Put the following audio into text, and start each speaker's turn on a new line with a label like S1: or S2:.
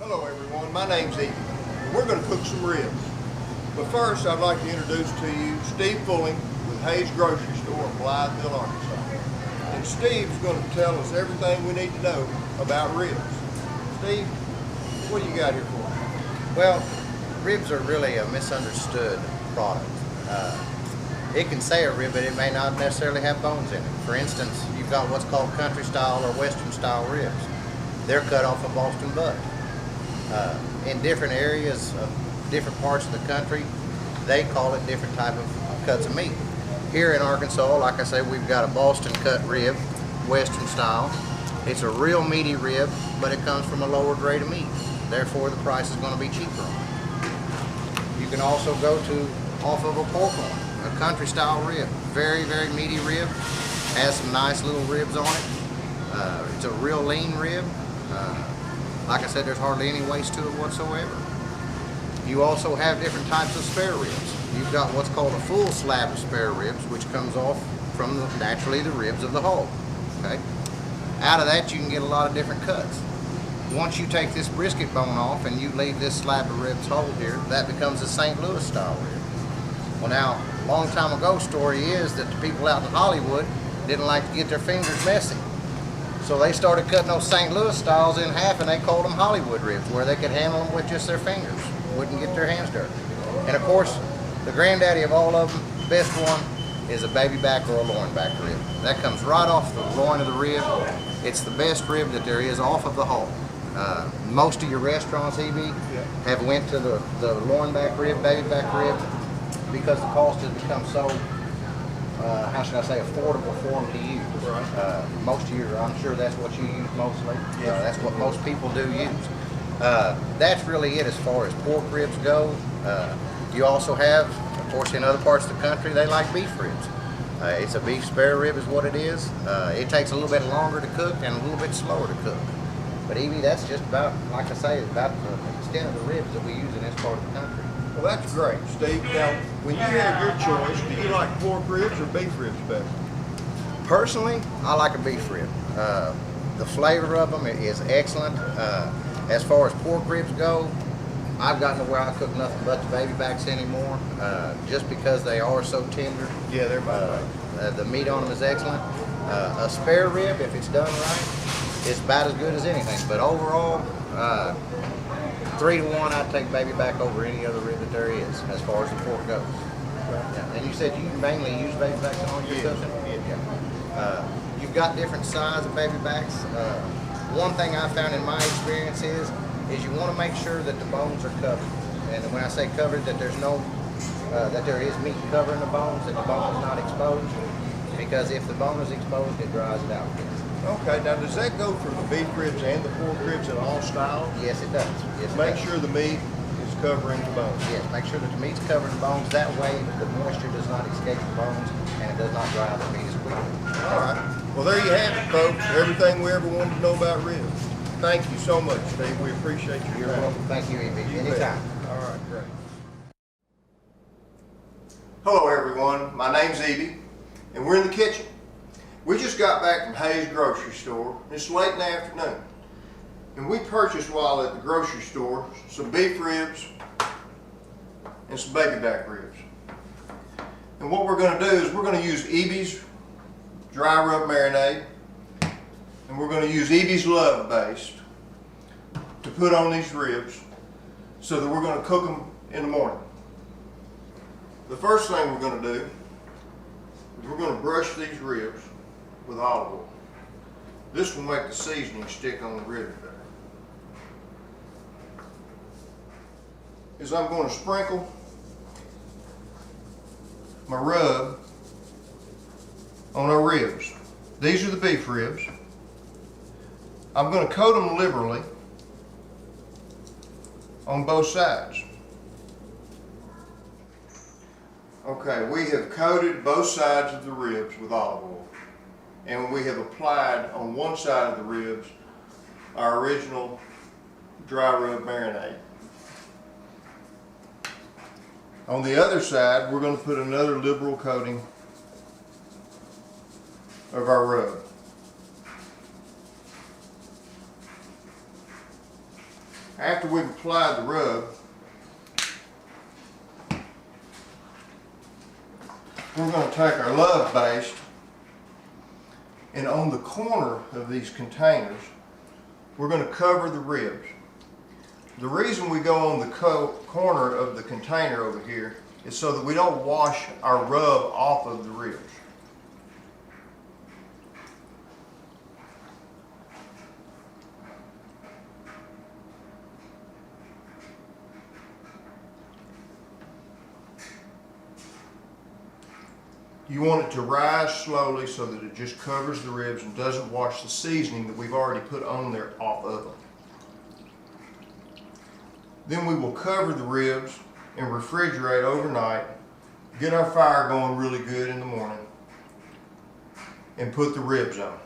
S1: Hello everyone, my name's Ethan. We're going to cook some ribs. But first I'd like to introduce to you Steve Fulling with Hayes Grocery Store in Blytheville, Arkansas. And Steve's going to tell us everything we need to know about ribs. Steve, what do you got here for us?
S2: Well, ribs are really a misunderstood product. It can say a rib, but it may not necessarily have bones in it. For instance, you've got what's called country style or western style ribs. They're cut off of Boston butt. In different areas of different parts of the country, they call it different type of cuts of meat. Here in Arkansas, like I say, we've got a Boston cut rib, western style. It's a real meaty rib, but it comes from a lower grade of meat. Therefore, the price is going to be cheaper on it. You can also go to off of a pork loin, a country style rib. Very, very meaty rib. Has some nice little ribs on it. It's a real lean rib. Like I said, there's hardly any waste to it whatsoever. You also have different types of spare ribs. You've got what's called a full slab of spare ribs, which comes off from naturally the ribs of the hog. Okay? Out of that, you can get a lot of different cuts. Once you take this brisket bone off and you leave this slab of ribs whole here, that becomes a St. Louis style rib. Well now, a long time ago, story is that the people out in Hollywood didn't like to get their fingers messy. So they started cutting those St. Louis styles in half and they called them Hollywood ribs, where they could handle them with just their fingers, wouldn't get their hands dirty. And of course, the granddaddy of all of them, the best one, is a baby back or a loin back rib. That comes right off the loin of the rib. It's the best rib that there is off of the hog. Most of your restaurants, EB, have went to the loin back rib, baby back rib, because the cost has become so, how should I say, affordable for them to use. Right. Most of your, I'm sure that's what you use mostly. That's what most people do use. That's really it as far as pork ribs go. You also have, of course, in other parts of the country, they like beef ribs. It's a beef spare rib is what it is. It takes a little bit longer to cook and a little bit slower to cook. But Evie, that's just about, like I say, about the extent of the ribs that we use in this part of the country.
S1: Well, that's great, Steve. Now, when you have your choice, do you like pork ribs or beef ribs better?
S2: Personally, I like a beef rib. The flavor of them is excellent. As far as pork ribs go, I've gotten to where I cook nothing but the baby backs anymore, just because they are so tender.
S1: Yeah, they're about
S2: the meat on them is excellent. A spare rib, if it's done right, is about as good as anything. But overall, 3-to-1, I'd take baby back over any other rib that there is, as far as the pork goes. Yeah. And you said you mainly use baby backs in all your cooking? Yeah. You've got different sizes of baby backs. One thing I found in my experience is you want to make sure that the bones are covered. And when I say covered, that there's no, that there is meat covering the bones, that the bone is not exposed. Because if the bone is exposed, it dries it out.
S1: Okay, now does that go for the beef ribs and the pork ribs in all styles?
S2: Yes, it does. Yes,
S1: make sure the meat is covering the bones.
S2: Yes, make sure that the meat's covering the bones. That way, the moisture does not escape the bones and it does not dry out the meat as quickly.
S1: All right. Well, there you have it, folks. Everything we ever wanted to know about ribs. Thank you so much, Steve. We appreciate your
S2: time. You're welcome. Thank you, E.B. Anytime.
S1: All right, great. Hello, everyone. My name's Evie, and we're in the kitchen. We just got back from Hayes Grocery Store. It's late in the afternoon. And we purchased while at the grocery store some beef ribs and some baby back ribs. And what we're going to do is we're going to use Eby's dry rub marinade, and we're going to use Eby's Love Base to put on these ribs so that we're going to cook them in the morning. The first thing we're going to do is we're going to brush these ribs with olive oil. This will make the seasoning stick on the ribs better. Is I'm going to sprinkle my rub on our ribs. These are the beef ribs. I'm going to coat them liberally on both sides. Okay, we have coated both sides of the ribs with olive oil, and we have applied on one side of the ribs our original dry rub marinade. On the other side, we're going to put another liberal coating of our rub. after we've applied the rub, we're going to take our love baste, and on the corner of these containers, we're going to cover the ribs. The reason we go on the corner of the container over here is so that we don't wash our rub off of the ribs. You want it to rise slowly so that it just covers the ribs and doesn't wash the seasoning that we've already put on there off of them. Then we will cover the ribs and refrigerate overnight, get our fire going really good in the morning, and put the ribs on.